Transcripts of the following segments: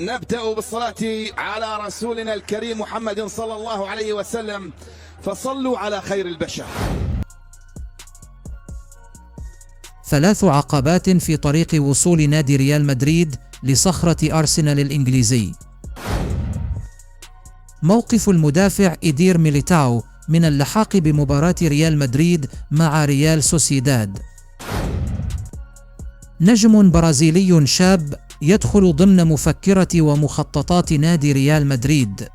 نبدأ بالصلاة على رسولنا الكريم محمد صلى الله عليه وسلم، فصلوا على خير البشر. 3 عقبات في طريق وصول نادي ريال مدريد لصخرة أرسنال الإنجليزي. موقف المدافع إيدير ميليتاو من اللحاق بمباراة ريال مدريد مع ريال سوسيداد. نجم برازيلي شاب يدخل ضمن مفكرة ومخططات نادي ريال مدريد.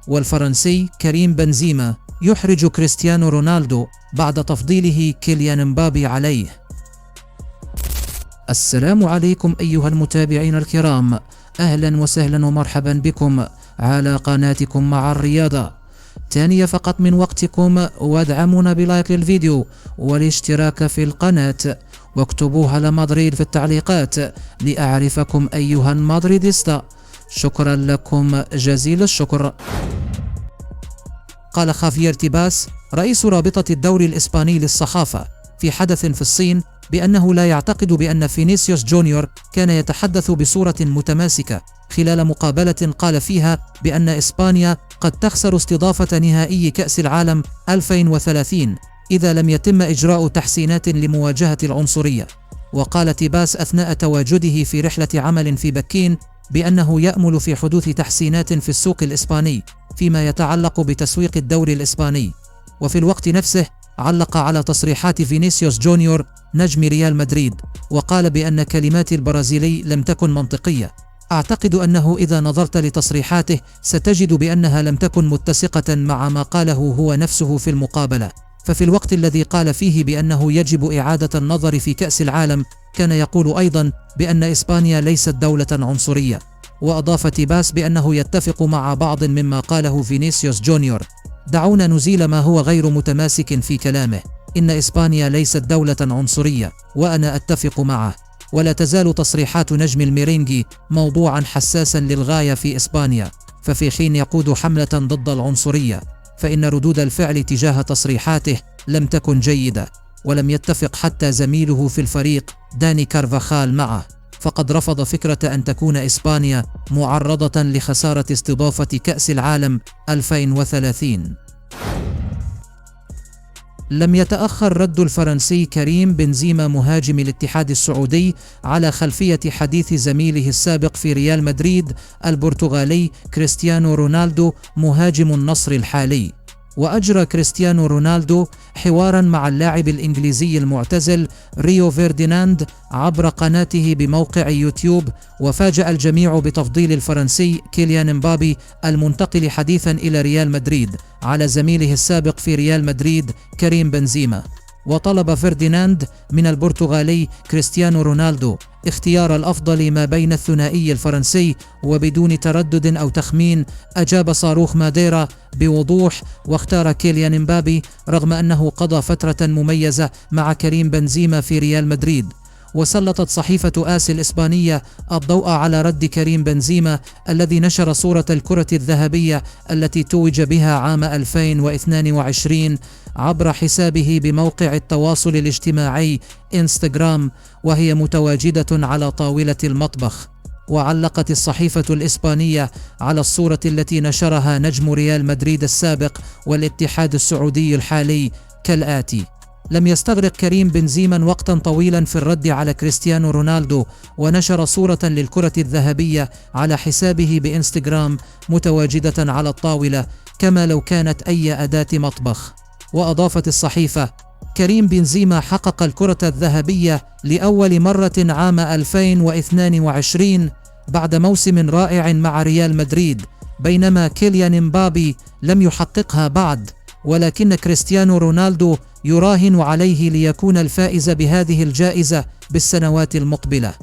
والفرنسي كريم بنزيما يحرج كريستيانو رونالدو بعد تفضيله كيليان مبابي عليه. السلام عليكم أيها المتابعين الكرام، أهلا وسهلا ومرحبا بكم على قناتكم مع الرياضة. ثانية فقط من وقتكم، وادعمونا بلايك للفيديو والاشتراك في القناة، واكتبوا على مدريد في التعليقات لأعرفكم أيها المدريديستا. شكرا لكم جزيل الشكر. قال خافير تيباس رئيس رابطة الدوري الإسباني للصحافة في حدث في الصين بأنه لا يعتقد بأن فينيسيوس جونيور كان يتحدث بصورة متماسكة خلال مقابلة قال فيها بأن إسبانيا قد تخسر استضافة نهائي كأس العالم 2030 إذا لم يتم إجراء تحسينات لمواجهة العنصرية. وقال تيباس أثناء تواجده في رحلة عمل في بكين بأنه يأمل في حدوث تحسينات في السوق الإسباني فيما يتعلق بتسويق الدوري الإسباني. وفي الوقت نفسه علق على تصريحات فينيسيوس جونيور نجم ريال مدريد، وقال بأن كلمات البرازيلي لم تكن منطقية. أعتقد أنه إذا نظرت لتصريحاته ستجد بأنها لم تكن متسقة مع ما قاله هو نفسه في المقابلة. ففي الوقت الذي قال فيه بأنه يجب إعادة النظر في كأس العالم كان يقول أيضا بأن إسبانيا ليست دولة عنصرية. وأضاف تيباس بأنه يتفق مع بعض مما قاله فينيسيوس جونيور. دعونا نزيل ما هو غير متماسك في كلامه. إن إسبانيا ليست دولة عنصرية، وأنا أتفق معه. ولا تزال تصريحات نجم الميرينجي موضوعا حساسا للغاية في إسبانيا، ففي حين يقود حملة ضد العنصرية فإن ردود الفعل تجاه تصريحاته لم تكن جيدة. ولم يتفق حتى زميله في الفريق داني كارفاخال معه، فقد رفض فكرة أن تكون إسبانيا معرضة لخسارة استضافة كأس العالم 2030. لم يتأخر رد الفرنسي كريم بنزيما مهاجم الاتحاد السعودي على خلفية حديث زميله السابق في ريال مدريد البرتغالي كريستيانو رونالدو مهاجم النصر الحالي. وأجرى كريستيانو رونالدو حوارا مع اللاعب الإنجليزي المعتزل ريو فيرديناند عبر قناته بموقع يوتيوب، وفاجأ الجميع بتفضيل الفرنسي كيليان مبابي المنتقل حديثا إلى ريال مدريد على زميله السابق في ريال مدريد كريم بنزيما. وطلب فرديناند من البرتغالي كريستيانو رونالدو اختيار الأفضل ما بين الثنائي الفرنسي، وبدون تردد أو تخمين أجاب صاروخ ماديرا بوضوح واختار كيليان مبابي رغم أنه قضى فترة مميزة مع كريم بنزيما في ريال مدريد. وسلطت صحيفة آس الإسبانية الضوء على رد كريم بنزيما الذي نشر صورة الكرة الذهبية التي توج بها عام 2022 عبر حسابه بموقع التواصل الاجتماعي إنستغرام، وهي متواجدة على طاولة المطبخ. وعلقت الصحيفة الإسبانية على الصورة التي نشرها نجم ريال مدريد السابق والاتحاد السعودي الحالي كالآتي: لم يستغرق كريم بنزيما وقتا طويلا في الرد على كريستيانو رونالدو، ونشر صورة للكرة الذهبية على حسابه بإنستغرام متواجدة على الطاولة كما لو كانت أي أداة مطبخ. وأضافت الصحيفة: كريم بنزيما حقق الكرة الذهبية لأول مرة عام 2022 بعد موسم رائع مع ريال مدريد، بينما كيليان مبابي لم يحققها بعد، ولكن كريستيانو رونالدو يراهن عليه ليكون الفائز بهذه الجائزة بالسنوات المقبلة.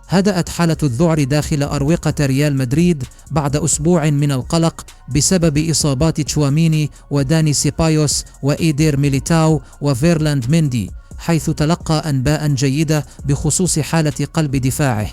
هدأت حالة الذعر داخل أروقة ريال مدريد بعد أسبوع من القلق بسبب إصابات تشواميني وداني سيبايوس وإيدير ميليتاو وفيرلاند ميندي، حيث تلقى أنباء جيدة بخصوص حالة قلب دفاعه.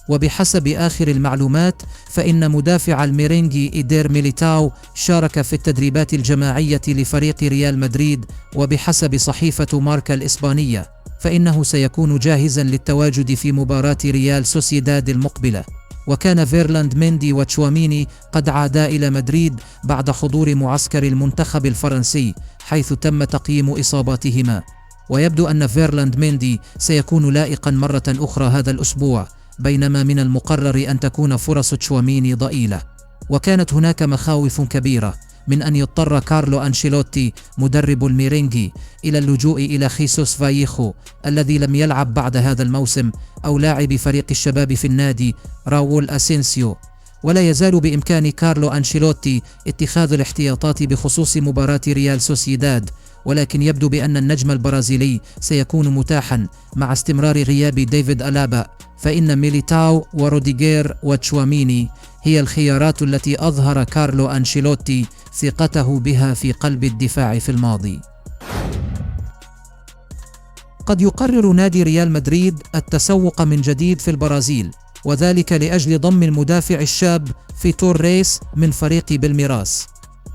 وبحسب آخر المعلومات فإن مدافع الميرينجي إيدير ميليتاو شارك في التدريبات الجماعية لفريق ريال مدريد. وبحسب صحيفة ماركا الإسبانية فإنه سيكون جاهزا للتواجد في مباراة ريال سوسيداد المقبلة. وكان فيرلاند ميندي وتشواميني قد عادا إلى مدريد بعد حضور معسكر المنتخب الفرنسي، حيث تم تقييم إصاباتهما. ويبدو أن فيرلاند ميندي سيكون لائقا مرة أخرى هذا الأسبوع، بينما من المقرر أن تكون فرص تشواميني ضئيلة. وكانت هناك مخاوف كبيرة من أن يضطر كارلو أنشيلوتي مدرب الميرينجي إلى اللجوء إلى خيسوس فايخو الذي لم يلعب بعد هذا الموسم، أو لاعب فريق الشباب في النادي راؤول أسينسيو. ولا يزال بإمكان كارلو أنشيلوتي اتخاذ الاحتياطات بخصوص مباراة ريال سوسيداد، ولكن يبدو بأن النجم البرازيلي سيكون متاحا مع استمرار غياب ديفيد ألابا، فإن ميليتاو وروديغير وتشواميني هي الخيارات التي أظهر كارلو أنشيلوتي ثقته بها في قلب الدفاع في الماضي. قد يقرر نادي ريال مدريد التسوق من جديد في البرازيل، وذلك لأجل ضم المدافع الشاب فيتور ريس من فريق بالميراس.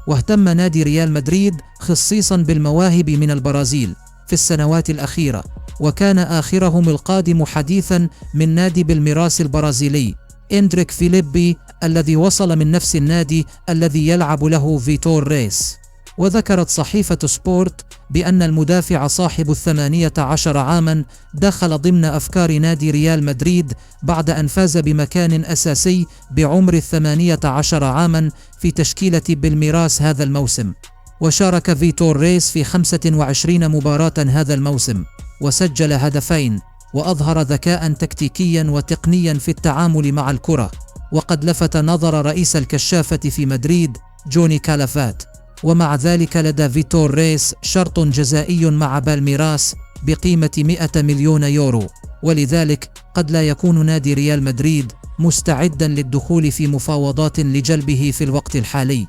واهتم نادي ريال مدريد خصيصا بالمواهب من البرازيل في السنوات الأخيرة، وكان آخرهم القادم حديثا من نادي بالميراس البرازيلي إندريك فيليبي الذي وصل من نفس النادي الذي يلعب له فيتور ريس. وذكرت صحيفة سبورت بأن المدافع صاحب 18 عاما دخل ضمن أفكار نادي ريال مدريد بعد أن فاز بمكان أساسي بعمر 18 عاما في تشكيلة بالميراس هذا الموسم. وشارك فيتور ريس في 25 مباراة هذا الموسم، وسجل هدفين، وأظهر ذكاء تكتيكيا وتقنيا في التعامل مع الكرة. وقد لفت نظر رئيس الكشافة في مدريد جوني كالافات. ومع ذلك لدى فيتور ريس شرط جزائي مع بالميراس بقيمة 100 مليون يورو، ولذلك قد لا يكون نادي ريال مدريد مستعدا للدخول في مفاوضات لجلبه في الوقت الحالي.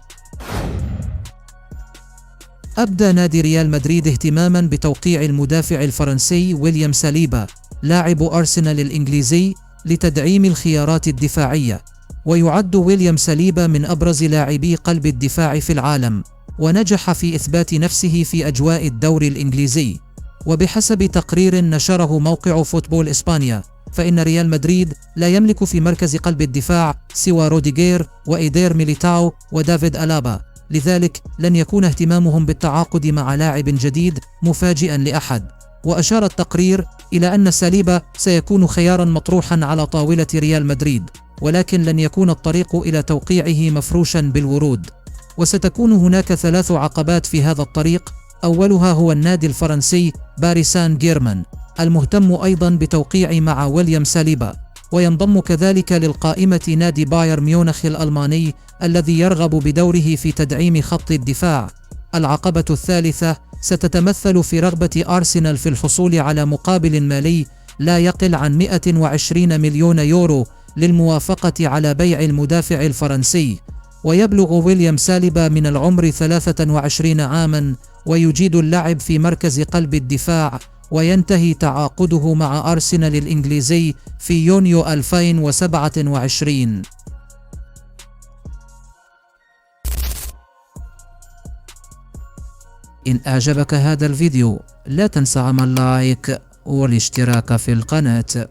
أبدى نادي ريال مدريد اهتماما بتوقيع المدافع الفرنسي ويليام ساليبا لاعب أرسنال الإنجليزي لتدعيم الخيارات الدفاعية. ويعد ويليام ساليبا من أبرز لاعبي قلب الدفاع في العالم، ونجح في إثبات نفسه في أجواء الدوري الإنجليزي. وبحسب تقرير نشره موقع فوتبول إسبانيا، فإن ريال مدريد لا يملك في مركز قلب الدفاع سوى روديغير وإيدير ميليتاو ودافيد ألابا، لذلك لن يكون اهتمامهم بالتعاقد مع لاعب جديد مفاجئا لأحد. وأشار التقرير إلى أن ساليبا سيكون خيارا مطروحا على طاولة ريال مدريد، ولكن لن يكون الطريق إلى توقيعه مفروشا بالورود. وستكون هناك 3 عقبات في هذا الطريق. أولها هو النادي الفرنسي باريس سان جيرمان المهتم أيضا بتوقيع مع ويليام ساليبا، وينضم كذلك للقائمة نادي بايرن ميونخ الألماني الذي يرغب بدوره في تدعيم خط الدفاع. العقبة الثالثة ستتمثل في رغبة أرسنال في الحصول على مقابل مالي لا يقل عن 120 مليون يورو للموافقة على بيع المدافع الفرنسي. ويبلغ ويليام ساليبا من العمر 23 عاما، ويجيد اللعب في مركز قلب الدفاع، وينتهي تعاقده مع أرسنال الإنجليزي في يونيو 2027. إن أعجبك هذا الفيديو لا تنسى عمل لايك والاشتراك في القناة.